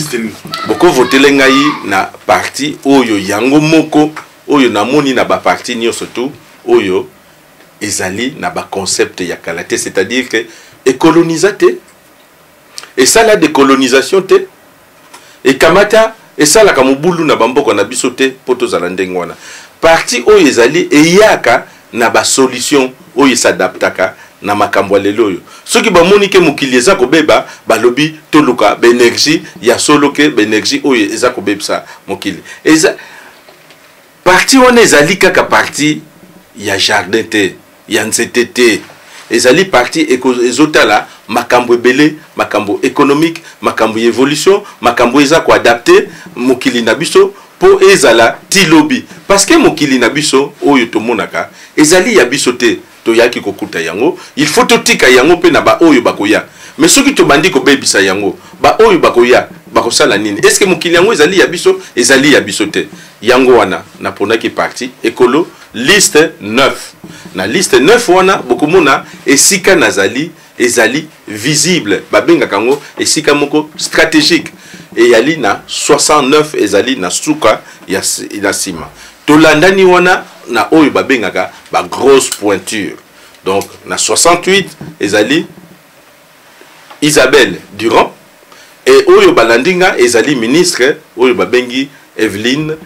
Boko votele ngai na parti oyo yango moko oyo namoni na ba parti nyonso tu oyo ezali na ba concept ya kalate, c'est-à-dire que écolonisateur et ça la décolonisation te et kamata et ça la kamubulu na bamboko na bisote poto za ndenge wana parti oyo ezali eyaka na ba solution oyo s'adaptaka na makambo lelo oyo soki ba moni ke mukili eza kobeba balobi toluka ba énergie ya solo ke ba énergie oyo eza kobebisa mukili eza parti wana ezali kaka parti ya jardin te ya nzete te ezali parti ezotala makambo ebele makambo économique makambo évolution makambo eza ko adapter mokili na biso po ezala tilobi parce que mokili na biso oyo tomonaka ezali ya biso te toyaki kokuta yango il faut totika yango pe na ba oyo bakoya mais soki tobandi ko bebisa yango ba oyo bakoya bakosala nini est-ce que mokili yango ezali ya biso te yango wana na ponaki parti ekolo liste 9 na liste 9 wana bokomona esika nazali ezali visible babenga kango esika moko stratégique et yali na 69 ezali na suka ya sima tolandani wana na oyo babengaka ba grosse pointure donc na 68 ezali Isabelle Durand et oyo balandinga ezali ministre oyo babengi Evelyne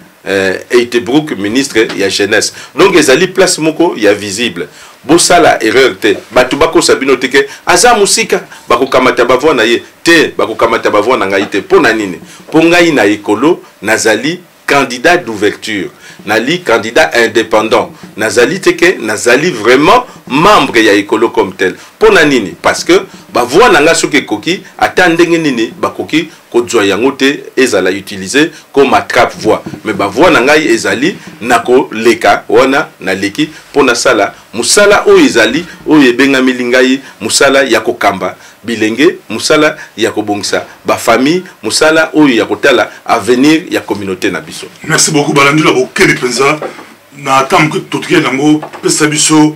Eitebrook ministre ya jeunesse donc ezali place moko ya visible bosala erreur te batu bako sabino teke aza musika bakokamata bavwa na ye te bakokamata bavwa na ngai te pona nini po ngai na ekolo nazali candidat d'ouverture nali candidat indépendant nazali teke nazali vraiment membre ya ekolo comme tel pona nini parce que bavwa na nga soki koki ata ndenge nini bakoki kozwa yango te ezala utiliser comme attrape voix mais bavwa na ngai ezali nako leka wana na leki pona sala musala oyo ezali oyo ebengami lingai musala ya kokamba bilenge musala ya kobongisa ba famille musala oyo ya kotala avenir ya communauté na biso. Merci beaucoup balandula bokeli penza na tam que totuke nango pesa biso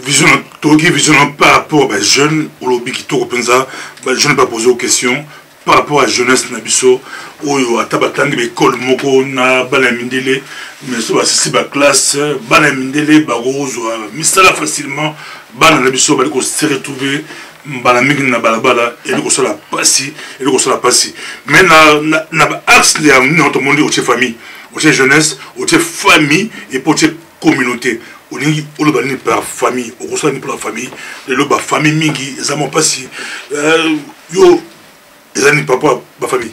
vision toki vision par rapport aux jeunes ou lobby qui to penza ba jeune pas poser aux questions par rapport à la jeunesse na biso oyo atabatangi l'école moko na bana mindele mais so ba classe bana mindele ba rose misala facilement bana na biso bali ko se retrouver mbala mingi na balabala et ko sala passi mais na axe ya notre monde au famille au jeunesse au famille et pour communauté au lingi au bani par famille au ko sala ni pour la famille le ba famille mingi ezamo passi yo ezani papa ba famille.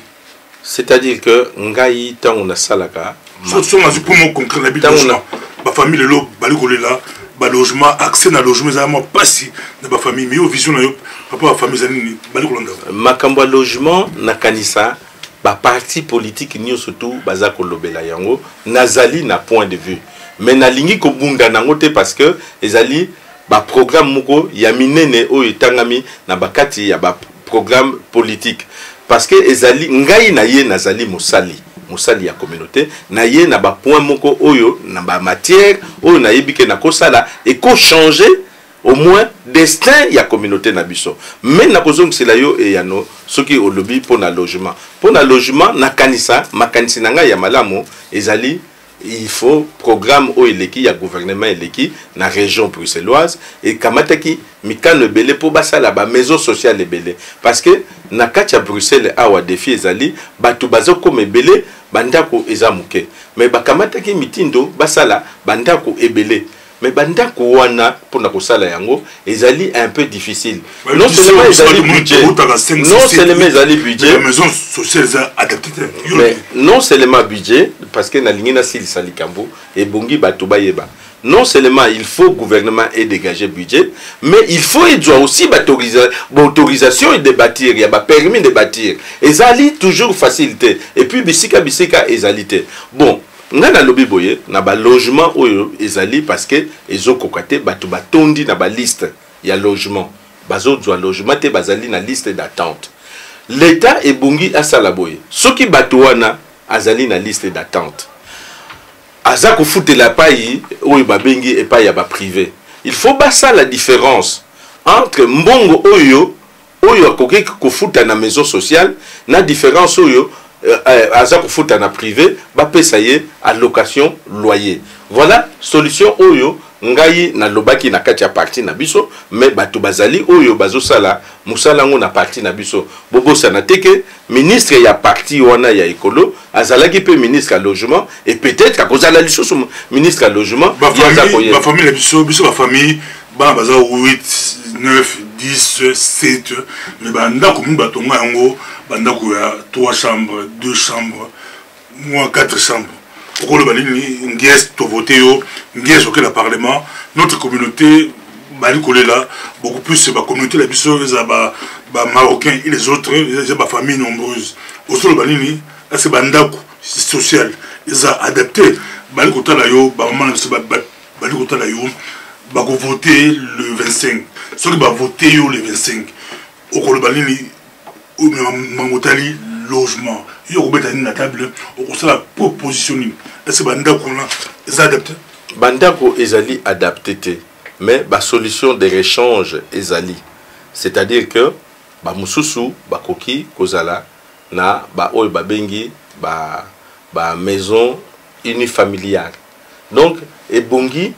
C'est-à-dire que ngai tant on a salaka so ma pour mon concret la logement ba famille le bali ko là ba logement accès na logement ezamo passi na ba famille mais yo vision na yo papa ba famille zani bali ko londa makambo logement na kanisa ba parti politique nyo surtout baza ko lobela yango nazali na point de vue mais na lingi ko bunga nango te parce que ezali ba programme moko ya minene o etangami na bakati ya ba programme politique parce que ezali ngai na ye nazali musali ya communauté na ye na ba point moko oyo na ba matière oyo na yebike na kosala et ko changer au moins destin ya communauté na biso mais na kozongisela yo e yano soki au lobby pour na logement na kanisa makanisi na ngai ya malamu ezali il faut programme o eleki ya gouvernement eleki na région bruxelloise et kamataki mikano belé pour basala ba maison sociale ebele parce que na kati ya Bruxelles awa défi ezali batu bazo comme belé bandako ezamuke mais bakamataki mitindo basala bandako ebele mais bandako wana pour na kosala yango ezali un peu difficile non seulement ezali budget non seulement ezali budget maison sociale adaptée mais non seulement budget parce que na lingina sili salikambo et bongi bato bayeba non seulement il faut gouvernement et dégager budget mais il faut et doit aussi autorisation de bâtir il y a permis de bâtir ezali toujours facilité et puis bisika ezalité bon ngana lobi boye na ba logement oyo ezali parce que ezokokate bato batondi na ba liste ya logement bazo doit logement te bazali na liste d'attente l'état ebungi asala boye soki bato wana azali na liste d'attente aza ko futela pai oyo babengi et pas ya ba privé il faut basa la différence entre mbongo oyo akoki ko futa na maison sociale na différence oyo aza ko futa na privé ba pesa ye allocation loyer voilà solution oyo ngai na lobaki na kati ya parti na biso mais bato bazali oyo bazosala musala ngo na parti na biso bobo sana teke ministre ya parti wana ya écolo azalaki pe ministre à logement et peut-être à cause la lisusu ministre à logement ba famille biso ba famille ba baza 8 9 10 7 mais ba ndako mu batonga yango ba ndako ya 3 chambres 2 chambres moi 4 chambres. Pour le balini ngès to voter yo ngès auquel le parlement notre communauté bali collé là beaucoup plus c'est la communauté la biso les ba marocains et les autres les ba familles nombreuses au sol balini c'est bandako social ils a adapté bali kota la yo ba maman c'est bali kota la yo ba ko voter le 25 ceux qui va voter yo le 25 au kolo balini ou mamotali logement il y a une table au la proposition est-ce que bandako là est adapté bandako ezali adapté mais la solution de réchange ezali c'est-à-dire que ba mususu ba koki kozala na ba oy ba bengi ba maison unifamiliale donc et bongi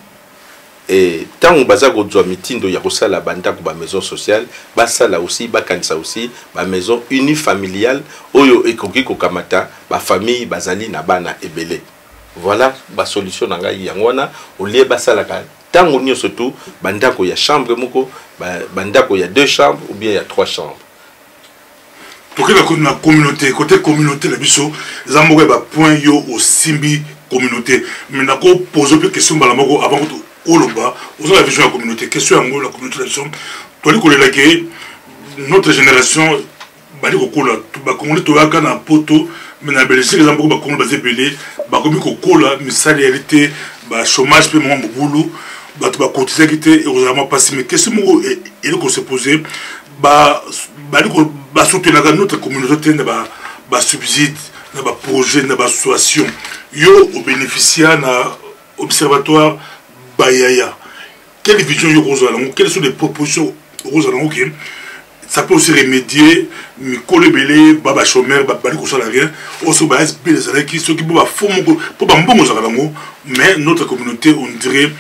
et tant baza godzwa mitindo ya kosala bandako ba maison sociale basala aussi bakanisa aussi ba maison unifamiliale oyo ekoki kokamata ba famille bazali na bana ebele voilà ba solution na ngai yangwana olie basala ka tango nyo surtout bandako ya chambre moko bandako ya 2 chambres ou bien ya 3 chambres pour que la communauté côté communauté la biso zamoko ba point yo au simbi communauté mais na ko poser plus question bala moko avant Oloba, vous avez la vision de la communauté. Question en gros, la communauté de la vision. Notre génération, la communauté de la poto, mais la Belgique, les gens qui ont basé belé, la communauté mais ça, réalité, le chômage, le boulot, la cotisation qui était, et vous avez passé. Mais question il faut se poser, soutenir notre communauté, le subside, le projet, l'association. Yo, au bénéficiaire, l'observatoire. Bayaya. Quelle vision Rosalango? Quelles sont les propositions Rosalango qui ça peut aussi remédier Mikole Belé, Baba Chomer, Babali Kosalarien, aussi Bayas Belezalaki, ceux qui peuvent faire pour Bambongo Zalango, mais notre communauté, on dirait,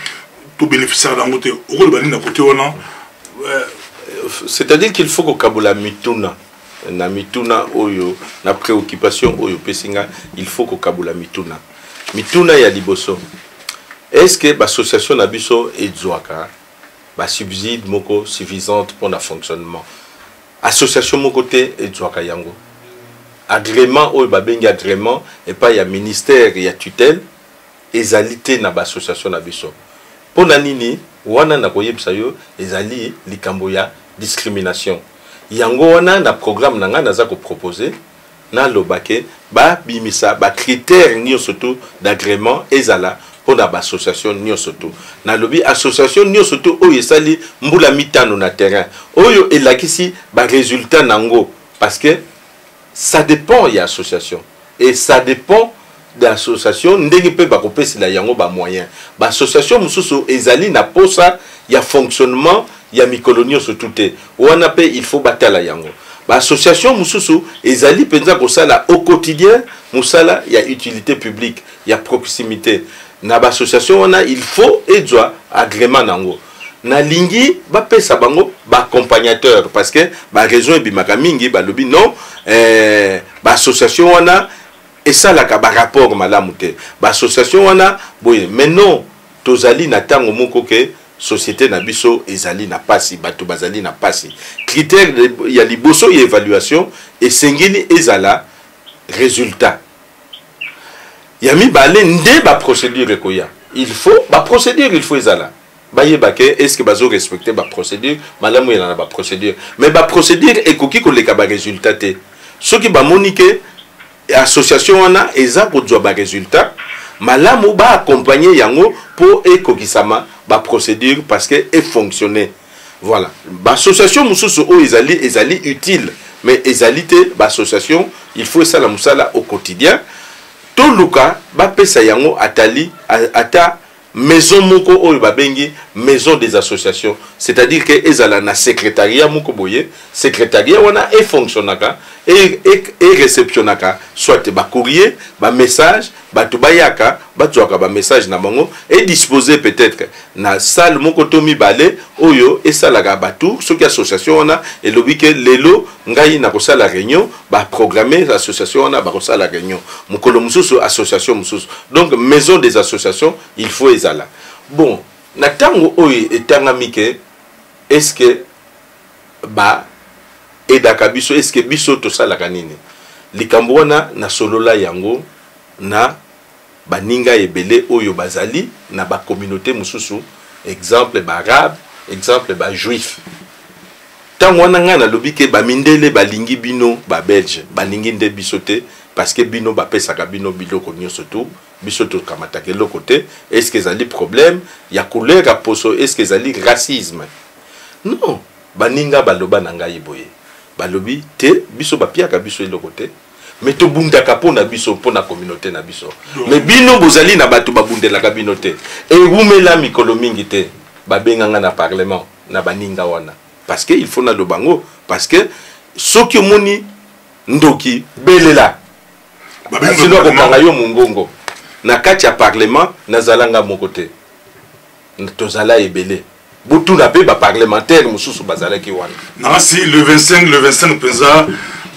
to bénéficiaire d'un côté au rôle bani na côté wana c'est-à-dire qu'il faut que kabula mituna na mituna oyo na préoccupation oyo pesinga il faut que kabula mituna ya liboso est-ce que l'association na biso ezwaka ba subside moko suffisante pour le fonctionnement association moko te ezwaka yango agrément oyo babengi agrément et pas ya ministère ya tutelle ezalité na ba association na biso pona nini wana na koyebisa yo ezali likambo ya discrimination yango wana na programme nanga naza ko proposer na lobake ba bimisa ba critères ni surtout d'agrément ezala pour la association ni surtout na lobi association ni surtout oyo esali mbula mitano na terrain oyo elakisi ba résultat nango parce que ça dépend ya association et ça dépend d'association ndenge pe ba kopesi la yango ba moyen ba association mususu ezali na posa ya fonctionnement ya mikolonio surtout te wana pe il faut batala yango ba association mususu ezali penza ko sala au quotidien musala ya utilité publique ya proximité na ba association wana il faut edwa agrément nango na lingi ba pesa bango ba accompagnateur parce que ba raison ebimaka mingi ba lobi non ba association wana et ça la ba rapport malamu te ba association wana boye mais non tozali na tango moko ke société na biso ezali na pasi bato bazali na pasi critère ya liboso ya évaluation et sengini ezala résultat ya mibale nde ba procédure koya il faut ba procédure il faut ezala bayebake est-ce que bazo respecter ba procédure malamu yana ba procédure mais ba procédure ekoki koleka ba résultat te soki ba monike association wana eza kozwa ba résultat malamu ba accompagner yango pour ekokisama ba procédure parce que est fonctionner voilà ba association mususu o ezali utile mais ezalité ba association il faut ça la musala au quotidien tout luka ba pesa yango atali ata maison moko oyo babengi maison des associations c'est-à-dire que ezala na secrétariat moko boye secrétariat wana e fonctionnaka et réceptionnaka soit ba courrier ba message ba tubayaka ba tuaka ba message na bango et disposer peut-être na salle moko to mibale oyo esalaka batu soki association wana et lobi ke lelo ngai na kosala réunion ba programmer association wana ba kosala réunion mukolo mususu association mususu donc maison des associations il faut ezala bon na tango oyo etangami ke est-ce que ba edaka biso est-ce que biso tosalaka nini likambo wana na solola yango na baninga ebele oyo bazali na ba communauté mususu exemple ba arabe exemple ba juif tango wana nga na lobi ke ba mindele balingi bino ba belge balingi nde biso te parce que bino ba pesaka bino biloko nyonso tout biso to kamatake loko te est-ce que ezali problème ya couleur a poso est-ce que ezali racisme non baninga baloba na ngai boye balobi te biso bapiaka biso eloko te mais to bundaka pona biso pona communauté na biso mais bino bozali na bato babundelaka bino te et wumela mikolo mingi te babenganga na parlement na baninga wana parce que il faut na lobango parce que soki omoni ndoki belela babino ko kanga yo mungongo na kati ya parlement nazalanga moko te tozala ebele butu na pe ba parlementaire mususu bazalaki wana nasi le 25 penza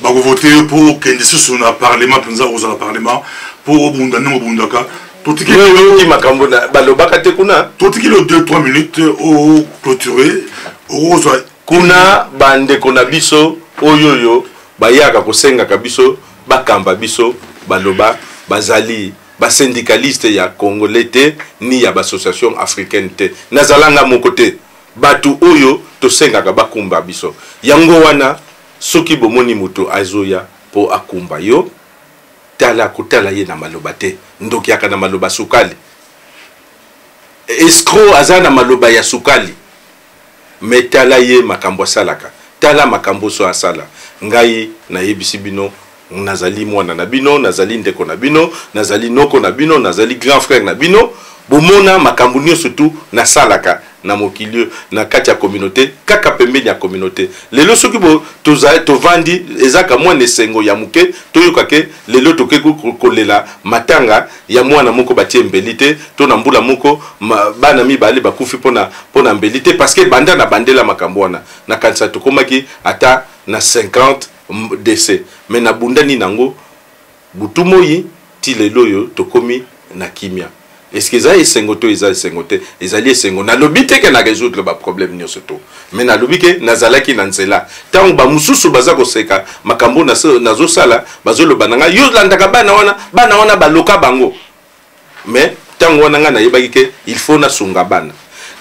ba voter pour que sur na parlement penza aux parlement pour bundana bundaka totiki ki makambo na balobaka te kuna totiki le 2-3 minutes au clôturer au kuna bande kona biso oyoyo bayaka kosenga kabiso bakamba biso baloba bazali ba syndicaliste ya congolais te ni ya ba association africaine te nazalanga moko te batu oyo tosengaka bakumba biso yango wana soki bomoni moto azoya po akumba yo tala kotala ye na maloba te ndoki aka na maloba sukali escroc azana maloba ya sukali metala ye makambo salaka tala makambo so asala ngai na yebisi bino nazali mwana na bino nazali ndeko na bino nazali noko na bino nazali grand frère na bino bomona makambo nyonso surtout na salaka na mokilio na kati ya communauté kaka pembeni ya communauté lelo soki bo tovandi ezaka mwana esengo ya muke toyoka ke lelo toke kolela matanga ya mwana moko batie mbeli te to na mbula moko bana mibale bakufi pona mbeli te parce que banda na bandela makambo wana na kanisa tokomaki ata na 50 décès mais na bundani nango butu moyi ti lelo yo tokomi na kimia. Est-ce que ça est sengoto ezali esengo na lobi te ke na résoudre ba problème nyonso to mais na lobi ke nazalaki na nzela tango ba mususu baza koseka makambo nazo sala bazolo bananga yo landaka bana wana baloka bango mais tango wana nga na yebaki ke il faut na sunga bana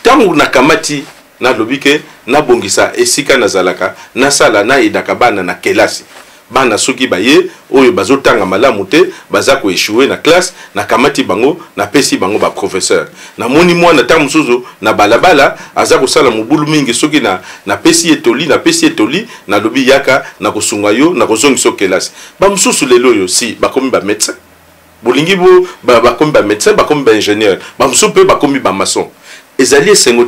tango na kamati na lobi ke na bongisa esika nazalaka na sala na idaka bana na kelasi bana soki baye oyo bazotanga malamu te baza ko échouer na classe na kamati bango na pesi bango ba professeur na moni mwana ta musuzu na balabala aza ko sala mobulu mingi soki na pesi etoli na lobi yaka na kosunga yo na kozongiso kelasi ba mususu lelo yo si bakomi ba médecin bolingi bo bakomi ba médecin bakomi ba ingénieur ba mususu pe bakomi ba maçon ezali esengo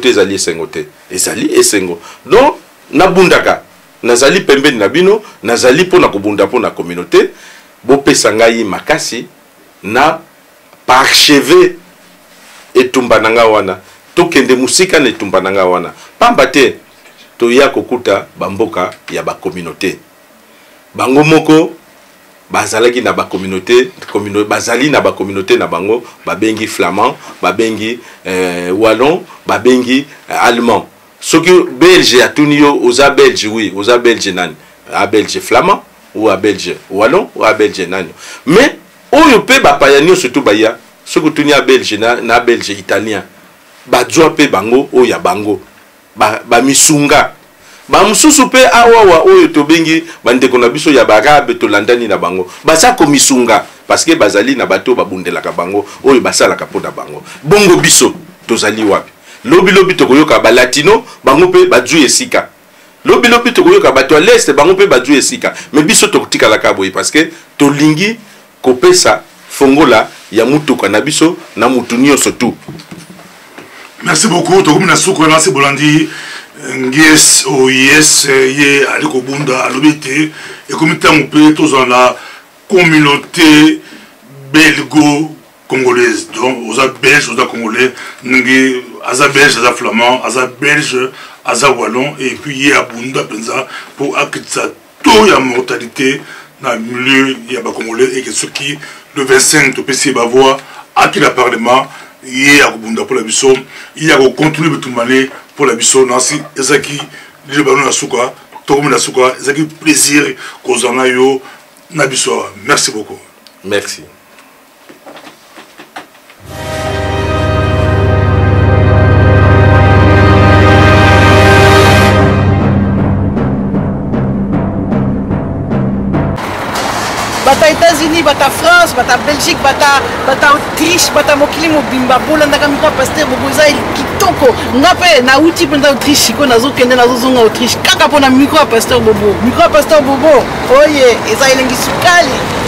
donc na bundaka nazali pembeni na bino nazali pona kobunda pona communauté bopesa ngai makasi na parchever etumba nanga wana tokende musika na etumba nanga wana pamba te toya kokuta bamboka ya ba communauté bango moko bazalaki na ba communauté bazali na ba communauté na bango babengi flamand babengi wallon babengi allemand soki belge atuni yo oza belge oui oza belge nani a belge flamand ou a belge wallon ou a belge nani mais oyo pe bapaya nyonso to baya soki tuni a belge na belge italien badzwa pe bango oyo ya bango bamisunga bamususu pe awawa oyo tobengi bandeko na biso ya barabe tolandani na bango baza komisunga parce que bazali na bato babundelaka bango oyo basalaka po na bango bongo biso tozali wapi lobi tokoyoka ba latino bango pe badzu esika lobi tokoyoka bato à l'est bango pe badzu esika mais biso tokotikala ka boye parce que tolingi kopesa fongola ya mutuka na biso na mutu nyonso tout. Merci beaucoup tokomi na suko na se bolandi ngies oyes ye aliko bunda alobite et comme tango pe tozana la communauté belgo congolaise donc aux belges aux congolais ngi aza belge aza flamand aza belge aza wallon et puis il y a bunda penza pour akitsa to ya mortalité dans le milieu il y a ba congolais et que ceux qui le 25 to PC ba voir à qui le parlement il y a bunda pour la biso il y a continuer tout mané pour la biso nasi ezaki le ballon na suka to comme na suka ezaki plaisir kozana yo na biso. Merci beaucoup. Merci. bata États-Unis, bata France, bata Belgique, bata Autriche, bata mokili mobimba bola ndaka mika pasteur boboza kitoko ngape na uti penda Autriche ko nazo kende nazo zonga Autriche kaka pona micro pasteur bobo oye eza elengi sukali